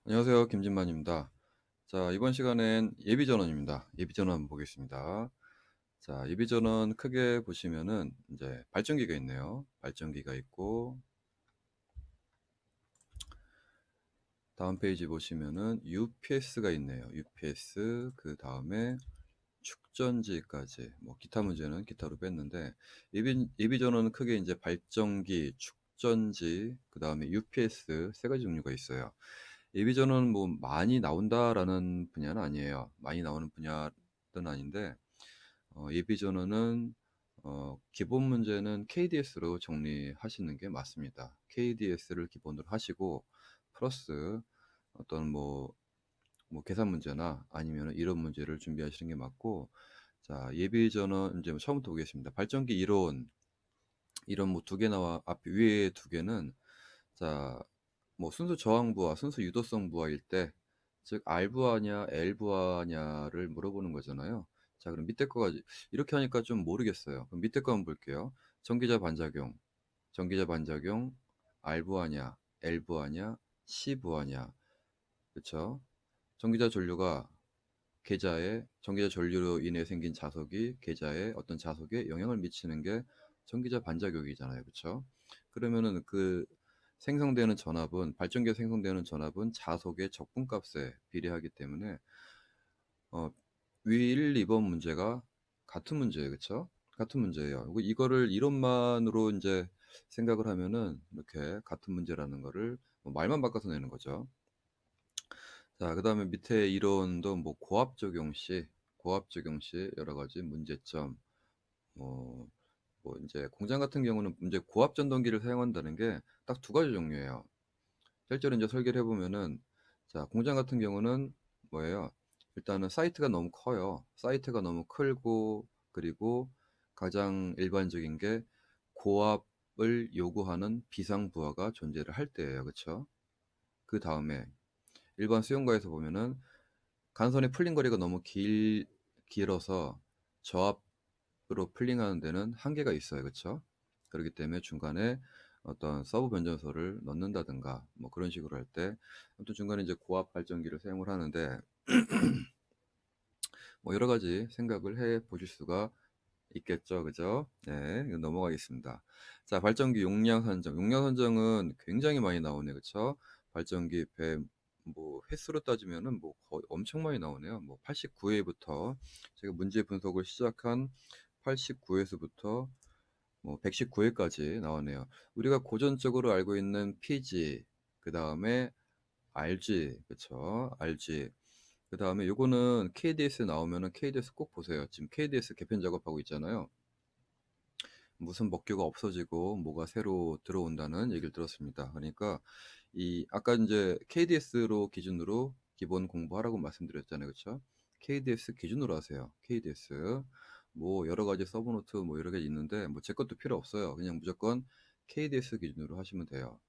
안녕하세요. 김진만입니다. 자, 이번 시간엔 예비전원입니다. 예비전원 한번 보겠습니다. 자, 예비전원 크게 보시면은 이제 발전기가 있네요. 발전기가 있고, 다음 페이지 보시면은 UPS가 있네요. UPS, 그 다음에 축전지까지, 뭐 기타 문제는 기타로 뺐는데, 예비전원은 크게 이제 발전기, 축전지, 그 다음에 UPS 세 가지 종류가 있어요. 예비전원 뭐 많이 나온다라는 분야는 아니에요. 많이 나오는 분야는 아닌데, 예비전원은 기본 문제는 KDS로 정리하시는 게 맞습니다. KDS를 기본으로 하시고 플러스 어떤 뭐 계산 문제나 아니면 이론 문제를 준비하시는 게 맞고, 자, 예비전원 이제 처음부터 보겠습니다. 발전기 이론 뭐 두 개 나와 앞 위에 두 개는, 자, 뭐 순수 저항부하, 순수 유도성 부하일 때, 즉 R부하냐 L부하냐를 물어보는 거잖아요. 자, 그럼 밑에 거가 이렇게 하니까 좀 모르겠어요. 그럼 밑에 거 한번 볼게요. 전기자 반작용 R부하냐 L부하냐 C부하냐, 그렇죠? 전기자 전류가 전기자 전류로 인해 생긴 자석이 계자에 어떤 자석에 영향을 미치는 게 전기자 반작용이잖아요. 그렇죠? 그러면은 그 발전기에 생성되는 전압은 자석의 적분값에 비례하기 때문에 어, 위 1, 2번 문제가 같은 문제예요. 그렇죠? 같은 문제예요. 이거를 이론만으로 이제 생각을 하면은 이렇게 같은 문제라는 거를 뭐 말만 바꿔서 내는 거죠. 자, 그다음에 밑에 이론도 뭐 고압 적용 시 여러 가지 문제점, 뭐, 뭐 이제 공장 같은 경우는 이제 고압 전동기를 사용한다는 게 딱 두 가지 종류예요. 실제로 이제 설계를 해보면은, 자, 공장 같은 경우는 뭐예요? 일단은 사이트가 너무 커요. 사이트가 너무 크고, 그리고 가장 일반적인 게 고압을 요구하는 비상부하가 존재를 할 때예요. 그렇죠? 그 다음에 일반 수용가에서 보면은 간선의 풀링 거리가 너무 길어서 저압으로 풀링하는 데는 한계가 있어요. 그렇죠? 그렇기 때문에 중간에 어떤 서브 변전소를 넣는다든가 뭐 그런 식으로 할 때, 아무튼 중간에 이제 고압 발전기를 사용을 하는데, 뭐 여러 가지 생각을 해 보실 수가 있겠죠. 그죠? 네, 이거 넘어가겠습니다. 자, 발전기 용량 선정. 용량 선정은 굉장히 많이 나오네요. 그쵸? 발전기 배, 뭐, 횟수로 따지면은 뭐 거의 엄청 많이 나오네요. 뭐, 89회부터, 제가 문제 분석을 시작한 89회에서부터 뭐, 119회까지 나오네요. 우리가 고전적으로 알고 있는 PG, 그 다음에 RG, 그쵸? RG. 그 다음에 요거는 KDS 나오면은 KDS 꼭 보세요. 지금 KDS 개편 작업하고 있잖아요. 무슨 먹교가 없어지고 뭐가 새로 들어온다는 얘기를 들었습니다. 그러니까 이 아까 이제 KDS로 기준으로 기본 공부하라고 말씀드렸잖아요. 그렇죠? KDS 기준으로 하세요. KDS. 뭐 여러 가지 서브노트 뭐 여러 개 있는데 뭐 제 것도 필요 없어요. 그냥 무조건 KDS 기준으로 하시면 돼요.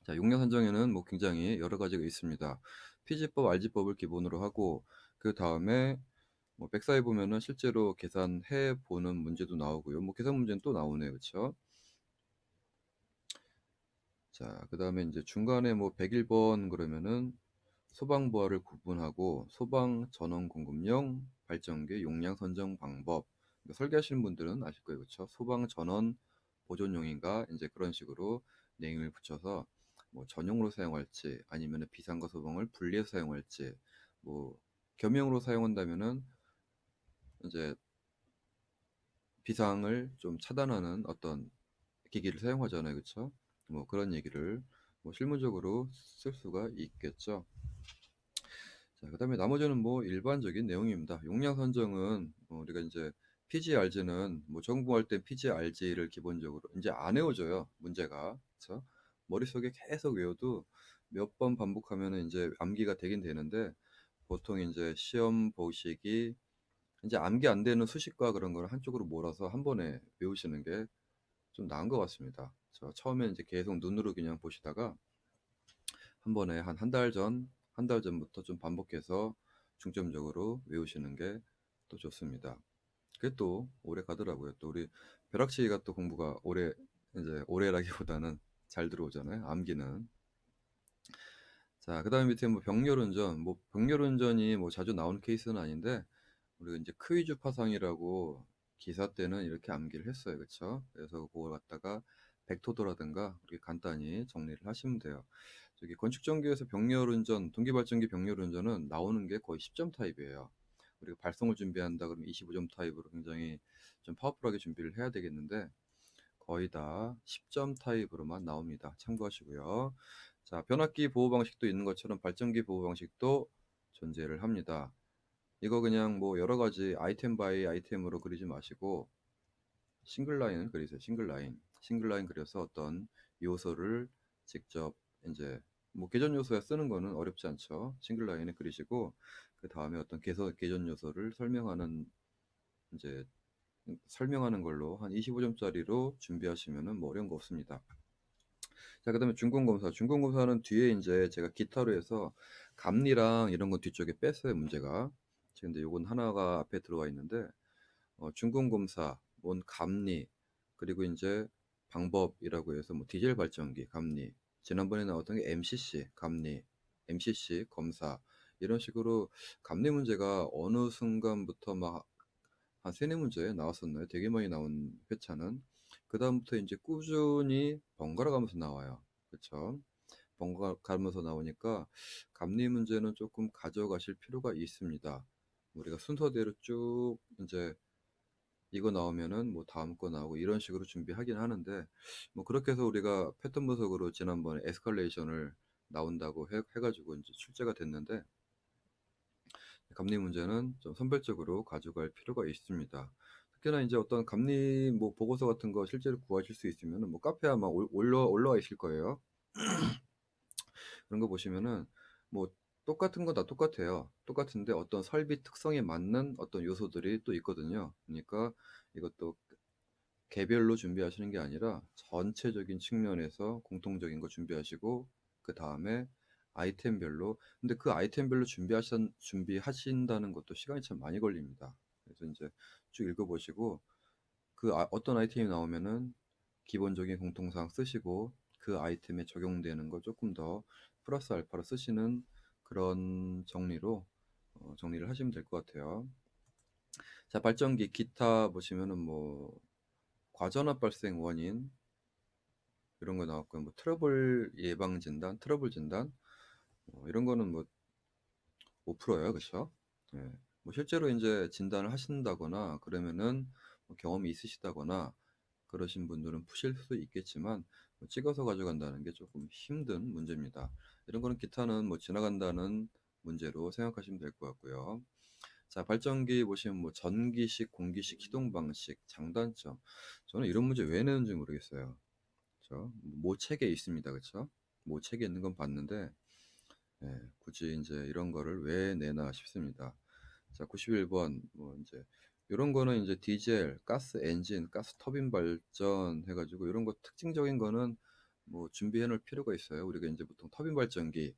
자, 용량 산정에는 뭐 굉장히 여러 가지가 있습니다. PG법, RG법을 기본으로 하고, 그 다음에 뭐 백사에 보면은 실제로 계산해 보는 문제도 나오고요. 뭐 계산 문제는 또 나오네요. 그렇죠? 자, 그다음에 이제 중간에 뭐 101번 그러면은 소방부하를 구분하고 소방 전원 공급용 발전기 용량 선정 방법. 이거 설계하시는 분들은 아실 거예요. 그렇죠? 소방 전원 보존용인가 이제 그런 식으로 네임을 붙여서 뭐 전용으로 사용할지 아니면 비상과 소방을 분리해서 사용할지, 뭐 겸용으로 사용한다면은 이제 비상을 좀 차단하는 어떤 기기를 사용하잖아요. 그쵸? 뭐 그런 얘기를 뭐 실무적으로 쓸 수가 있겠죠. 자, 그다음에 나머지는 뭐 일반적인 내용입니다. 용량 선정은 우리가 이제 PGRG는 뭐 정부할 때 PGRG를 기본적으로 이제 안 외워져요. 문제가. 그쵸? 머릿속에 계속 외워도 몇 번 반복하면은 이제 암기가 되긴 되는데, 보통 이제 시험 보시기 이제 암기 안 되는 수식과 그런 걸 한쪽으로 몰아서 한 번에 외우시는 게 좀 나은 것 같습니다. 처음에 이제 계속 눈으로 그냥 보시다가 한 번에 한 달 전, 한 달 전부터 좀 반복해서 중점적으로 외우시는 게 또 좋습니다. 그게 또 오래 가더라고요. 또 우리 벼락치기가 또 공부가 오래라기보다는 잘 들어오잖아요. 암기는. 자, 그다음에 밑에 뭐 병렬운전, 뭐 병렬운전이 뭐 자주 나오는 케이스는 아닌데 우리가 이제 크위즈 파상이라고 기사 때는 이렇게 암기를 했어요, 그렇죠? 그래서 그걸 갖다가 벡터도라든가 이렇게 간단히 정리를 하시면 돼요. 저기 건축전기에서 병렬운전, 동기발전기 병렬운전은 나오는 게 거의 10점 타입이에요. 우리가 발성을 준비한다 그러면 25점 타입으로 굉장히 좀 파워풀하게 준비를 해야 되겠는데 거의 다 10점 타입으로만 나옵니다. 참고하시고요. 자, 변압기 보호 방식도 있는 것처럼 발전기 보호 방식도 존재를 합니다. 이거 그냥 뭐 여러 가지 아이템 바이 아이템으로 그리지 마시고 싱글 라인을 그리세요. 싱글 라인. 싱글 라인 그려서 어떤 요소를 직접 이제 뭐 계전 요소에 쓰는 거는 어렵지 않죠. 싱글 라인을 그리시고 그 다음에 어떤 계전 요소를 이제 설명하는 걸로 한 25점짜리로 준비하시면은 뭐 어려운 거 없습니다. 자, 그다음에 준공검사. 준공검사는 뒤에 이제 제가 기타로 해서 감리랑 이런 거 뒤쪽에 뺐어요, 문제가. 근데 요건 하나가 앞에 들어와 있는데 준공검사, 뭔 감리, 그리고 이제 방법이라고 해서 뭐 디젤 발전기 감리, 지난번에 나왔던 게 MCC 감리, MCC 검사 이런 식으로 감리 문제가 어느 순간부터 막 한 세네 문제 나왔었나요? 되게 많이 나온 회차는. 그다음부터 이제 꾸준히 번갈아 가면서 나와요. 그쵸? 번갈아 가면서 나오니까 감리 문제는 조금 가져가실 필요가 있습니다. 우리가 순서대로 쭉 이제 이거 나오면은 뭐 다음 거 나오고 이런 식으로 준비하긴 하는데 뭐 그렇게 해서 우리가 패턴 분석으로 지난번에 에스컬레이션을 나온다고 해가지고 이제 출제가 됐는데 감리 문제는 좀 선별적으로 가져갈 필요가 있습니다. 특히나 이제 어떤 감리 뭐 보고서 같은 거 실제로 구하실 수 있으면은 뭐 카페에 아마 올라와 있을 거예요. 그런 거 보시면은 뭐 똑같은 거 다 똑같아요. 똑같은데 어떤 설비 특성에 맞는 어떤 요소들이 또 있거든요. 그러니까 이것도 개별로 준비하시는 게 아니라 전체적인 측면에서 공통적인 거 준비하시고 그 다음에 아이템별로 근데 그 아이템별로 준비하신다는 것도 시간이 참 많이 걸립니다. 그래서 이제 쭉 읽어보시고 어떤 아이템이 나오면은 기본적인 공통사항 쓰시고 그 아이템에 적용되는 거 조금 더 플러스 알파로 쓰시는 그런 정리를 하시면 될 것 같아요. 자, 발전기 기타 보시면은 뭐 과전압 발생 원인 이런 거 나왔고요. 뭐 트러블 예방 진단, 트러블 진단 이런 거는 뭐 5%예요, 그렇죠? 예. 뭐 실제로 이제 진단을 하신다거나 그러면은 뭐 경험이 있으시다거나 그러신 분들은 푸실 수 있겠지만 뭐 찍어서 가져간다는 게 조금 힘든 문제입니다. 이런 거는 기타는 뭐 지나간다는 문제로 생각하시면 될 것 같고요. 자, 발전기 보시면 뭐 전기식, 공기식, 시동 방식, 장단점. 저는 이런 문제 왜 내는지 모르겠어요. 그렇죠? 모책에 있습니다. 그렇죠? 모책에 있는 건 봤는데 굳이 이제 이런 거를 왜 내나 싶습니다. 자, 91번 뭐 이제 이런 거는 이제 디젤, 가스 엔진, 가스 터빈 발전 해가지고 이런 거 특징적인 거는 뭐 준비해 놓을 필요가 있어요. 우리가 이제 보통 터빈 발전기,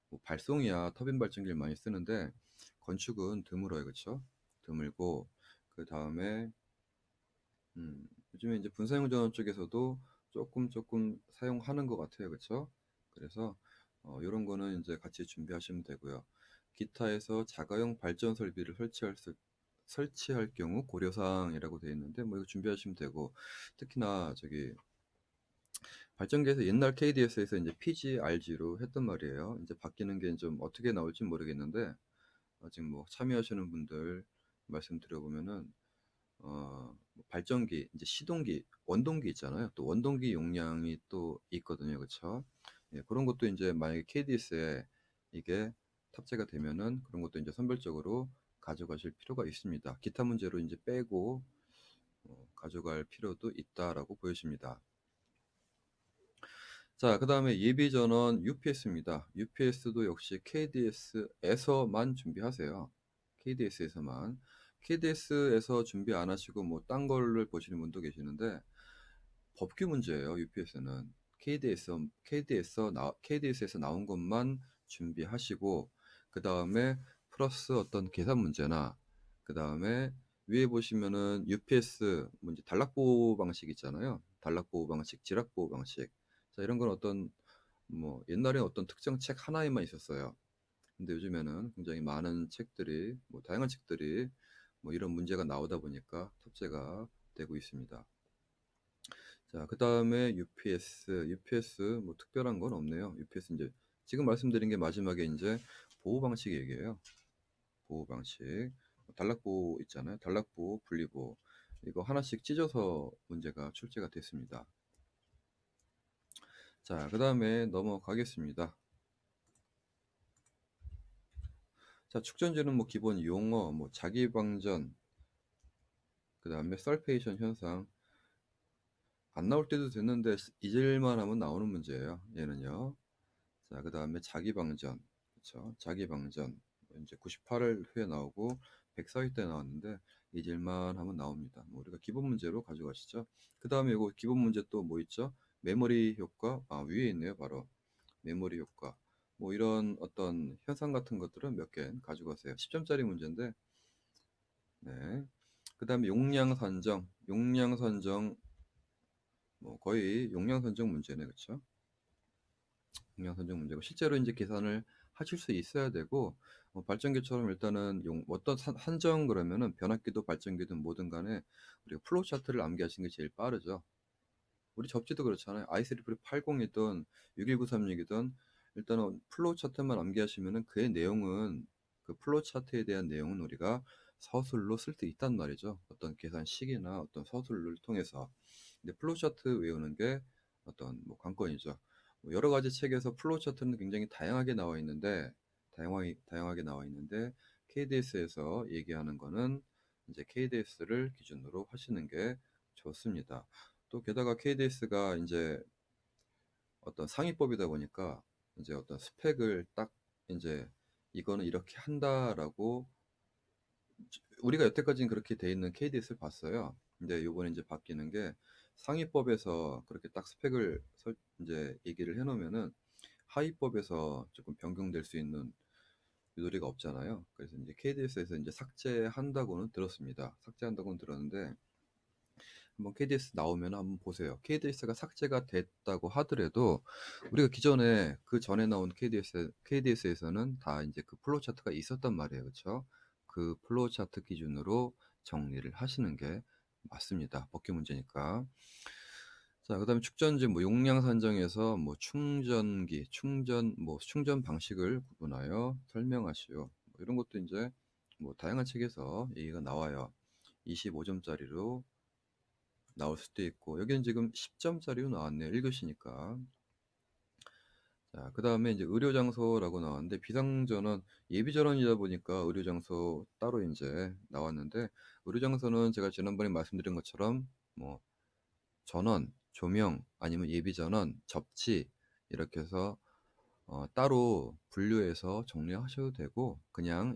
뭐 발송이야 터빈 발전기를 많이 쓰는데 건축은 드물어요, 그렇죠? 드물고 그 다음에 요즘에 이제 분사형 전원 쪽에서도 조금 사용하는 것 같아요, 그렇죠? 그래서 이런 거는 이제 같이 준비하시면 되고요. 기타에서 자가용 발전 설비를 설치할 경우 고려사항이라고 되어 있는데 뭐 이거 준비하시면 되고 특히나 저기 발전기에서 옛날 KDS에서 이제 PGRG로 했단 말이에요. 이제 바뀌는 게 좀 어떻게 나올지 모르겠는데 아직 뭐 참여하시는 분들 말씀드려보면은 뭐 발전기, 이제 시동기, 원동기 있잖아요. 또 원동기 용량이 또 있거든요. 그쵸? 예, 그런 것도 이제 만약에 KDS에 이게 탑재가 되면은 그런 것도 이제 선별적으로 가져가실 필요가 있습니다. 기타 문제로 이제 빼고 가져갈 필요도 있다라고 보여집니다. 자, 그 다음에 예비 전원 UPS입니다. UPS도 역시 KDS에서만 준비하세요. KDS에서만. KDS에서 준비 안 하시고 뭐 딴 거를 보시는 분도 계시는데 법규 문제예요. UPS는 KDS에서 나온 것만 준비하시고 그 다음에 플러스 어떤 계산 문제나 그 다음에 위에 보시면은 UPS 문제 단락보호 방식 있잖아요. 단락보호 방식, 지락보호 방식. 자, 이런 건 어떤 뭐 옛날에 어떤 특정 책 하나에만 있었어요. 근데 요즘에는 굉장히 많은 책들이 뭐 다양한 책들이 뭐 이런 문제가 나오다 보니까 탑재가 되고 있습니다. 자, 그다음에 UPS 뭐 특별한 건 없네요. UPS 이제 지금 말씀드린 게 마지막에 이제 보호 방식 얘기예요. 보호 방식. 단락보호 있잖아요. 단락보호, 분리보호. 이거 하나씩 찢어서 문제가 출제가 됐습니다. 자, 그다음에 넘어가겠습니다. 자, 축전지는 뭐 기본 용어, 뭐 자기방전, 그다음에 설페이션 현상 안 나올 때도 됐는데 잊을만 하면 나오는 문제예요. 얘는요. 자, 그다음에 자기방전. 그렇죠? 자기방전. 이제 98을 후에 나오고 104일 때 나왔는데 잊을만 하면 나옵니다. 뭐 우리가 기본 문제로 가져가시죠. 그다음에 이거 기본 문제 또 뭐 있죠? 메모리 효과. 아, 위에 있네요. 바로. 메모리 효과. 뭐 이런 어떤 현상 같은 것들은 몇 개 가져가세요. 10점짜리 문제인데. 네. 그다음에 용량 선정. 용량 선정 뭐 거의 용량 선정 문제네. 그렇죠? 용량 선정 문제고 실제로 이제 계산을 하실 수 있어야 되고 발전기처럼 일단은 어떤 한정 그러면은 변압기도 발전기든 뭐든 간에 우리가 플로우 차트를 암기하시는 게 제일 빠르죠. 우리 접지도 그렇잖아요. i3 80이든 61936이든 일단은 플로우 차트만 암기하시면은 그의 내용은 그 플로우 차트에 대한 내용은 우리가 서술로 쓸 수 있단 말이죠. 어떤 계산식이나 어떤 서술을 통해서. 근데 플로우 차트 외우는 게 어떤 뭐 관건이죠. 뭐 여러 가지 책에서 플로우 차트는 굉장히 다양하게 나와 있는데 다양하게 나와 있는데 KDS에서 얘기하는 거는 이제 KDS를 기준으로 하시는 게 좋습니다. 또 게다가 KDS가 이제 어떤 상위법이다 보니까 이제 어떤 스펙을 딱 이제 이거는 이렇게 한다라고 우리가 여태까지는 그렇게 돼 있는 KDS를 봤어요. 근데 요번에 이제 바뀌는 게 상위법에서 그렇게 딱 스펙을 이제 얘기를 해놓으면은 하위법에서 조금 변경될 수 있는 유도리가 없잖아요. 그래서 이제 KDS에서 이제 삭제한다고는 들었습니다. 삭제한다고는 들었는데 한번 KDS 나오면 한번 보세요. KDS가 삭제가 됐다고 하더라도 우리가 기존에 그 전에 나온 KDS에서는 다 이제 그 플로우 차트가 있었단 말이에요. 그렇죠? 그 플로우 차트 기준으로 정리를 하시는 게 맞습니다. 법규 문제니까. 자, 그다음에 축전지 뭐 용량 산정에서 뭐 충전기, 충전 방식을 구분하여 설명하시오. 뭐 이런 것도 이제 뭐 다양한 책에서 얘기가 나와요. 25점짜리로 나올 수도 있고 여기는 지금 10점짜리로 나왔네요. 1교시니까. 자, 그다음에 이제 의료 장소라고 나왔는데 비상전원 예비 전원이다 보니까 의료 장소 따로 이제 나왔는데 의료 장소는 제가 지난번에 말씀드린 것처럼 뭐 전원, 조명 아니면 예비 전원, 접지 이렇게 해서 따로 분류해서 정리하셔도 되고 그냥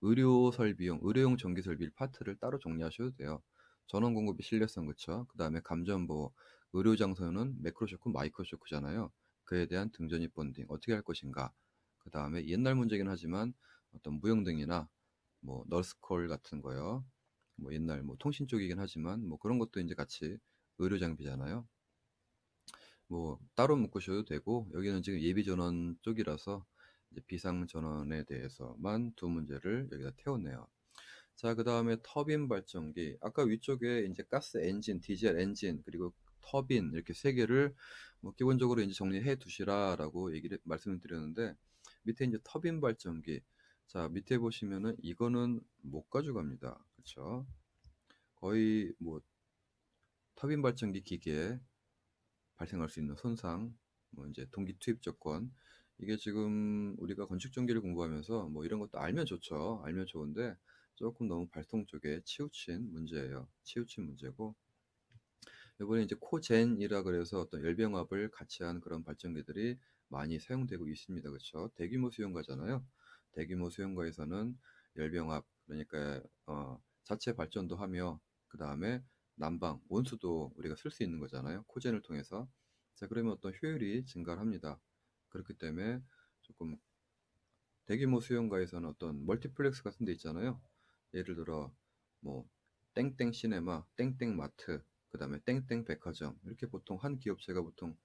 의료용 전기 설비 파트를 따로 정리하셔도 돼요. 전원 공급의 신뢰성 그쵸? 그 다음에 감전보호, 의료 장소는 매크로쇼크, 마이크로쇼크잖아요. 그에 대한 등전입 본딩 어떻게 할 것인가. 그 다음에 옛날 문제긴 하지만 어떤 무용등이나 뭐 너스콜 같은 거요. 뭐 옛날 뭐 통신 쪽이긴 하지만 뭐 그런 것도 이제 같이 의료 장비잖아요. 뭐 따로 묶으셔도 되고 여기는 지금 예비 전원 쪽이라서 이제 비상 전원에 대해서만 두 문제를 여기다 태웠네요. 자, 그 다음에 터빈 발전기. 아까 위쪽에 이제 가스 엔진, 디젤 엔진, 그리고 터빈 이렇게 세 개를 뭐 기본적으로 이제 정리해 두시라라고 말씀을 드렸는데 밑에 이제 터빈 발전기. 자, 밑에 보시면은 이거는 못 가져갑니다. 그렇죠? 거의 뭐 터빈 발전기 기계에 발생할 수 있는 손상, 뭐 이제 동기 투입 조건. 이게 지금 우리가 건축 전기를 공부하면서 뭐 이런 것도 알면 좋죠. 알면 좋은데 조금 너무 발통 쪽에 치우친 문제예요. 치우친 문제고 이번에 이제 코젠이라 그래서 어떤 열병합을 같이 한 그런 발전기들이 많이 사용되고 있습니다. 그렇죠? 대규모 수용가잖아요. 대규모 수용가에서는 열병합 그러니까 자체 발전도 하며 그 다음에 난방 온수도 우리가 쓸 수 있는 거잖아요. 코젠을 통해서. 자, 그러면 어떤 효율이 증가를 합니다. 그렇기 때문에 조금 대규모 수용가에서는 어떤 멀티플렉스 같은 데 있잖아요. 예를 들어 뭐 땡땡 시네마, 땡땡 마트, 그다음에 땡땡 백화점 이렇게 보통 한 기업체가 보통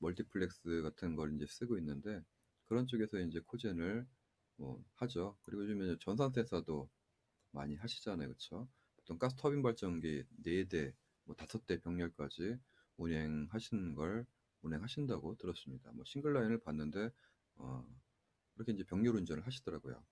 멀티플렉스 같은 걸 이제 쓰고 있는데 그런 쪽에서 이제 코젠을 뭐 하죠. 그리고 요즘에 전산 센서도 많이 하시잖아요. 그쵸? 보통 가스 터빈 발전기 4대, 뭐 5대 병렬까지 운행하신다고 들었습니다. 뭐 싱글 라인을 봤는데 그렇게 이제 병렬 운전을 하시더라고요.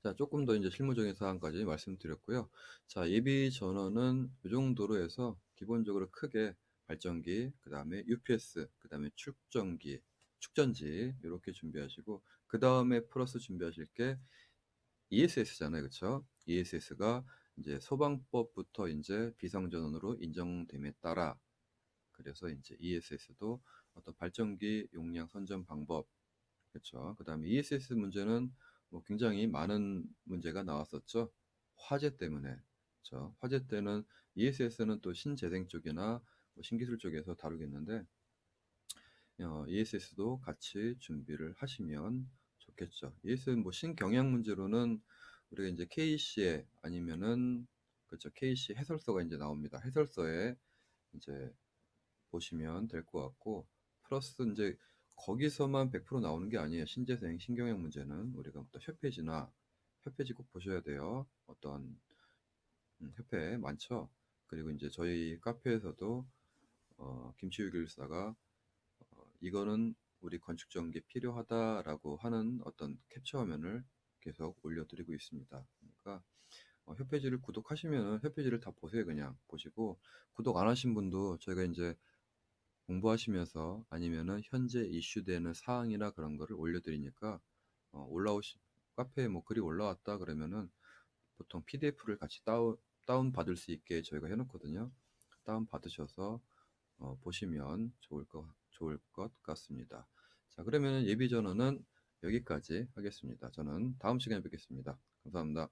자, 조금 더 이제 실무적인 사항까지 말씀드렸고요. 자, 예비 전원은 이 정도로 해서 기본적으로 크게 발전기, 그 다음에 UPS, 그 다음에 축전지 이렇게 준비하시고, 그 다음에 플러스 준비하실 게 ESS잖아요, 그렇죠? ESS가 이제 소방법부터 이제 비상전원으로 인정됨에 따라, 그래서 이제 ESS도 어떤 발전기 용량 선정 방법, 그렇죠. 그 다음에 ESS 문제는 뭐 굉장히 많은 문제가 나왔었죠. 화재 때문에. 그렇죠. 화재 때는 ESS는 또 신재생 쪽이나 뭐 신기술 쪽에서 다루겠는데 ESS도 같이 준비를 하시면 좋겠죠. ESS는 뭐 신경향 문제로는 우리가 이제 KC에 아니면은 그렇죠. KC 해설서가 이제 나옵니다. 해설서에 이제 보시면 될 것 같고 플러스 이제 거기서만 100% 나오는 게 아니에요. 신재생, 신경영 문제는 우리가 또 협회지 꼭 보셔야 돼요. 어떤 협회 많죠. 그리고 이제 저희 카페에서도 김치유길사가 이거는 우리 건축 전기에 필요하다라고 하는 어떤 캡처 화면을 계속 올려드리고 있습니다. 그러니까 협회지를 구독하시면은 협회지를 다 보세요. 그냥 보시고 구독 안 하신 분도 저희가 이제 공부하시면서 아니면은 현재 이슈되는 사항이나 그런 거를 올려드리니까 올라오시 카페에 뭐 글이 올라왔다 그러면은 보통 PDF를 같이 다운 받을 수 있게 저희가 해놓거든요. 다운 받으셔서 보시면 좋을 것 같습니다. 자, 그러면 예비 전원은 여기까지 하겠습니다. 저는 다음 시간에 뵙겠습니다. 감사합니다.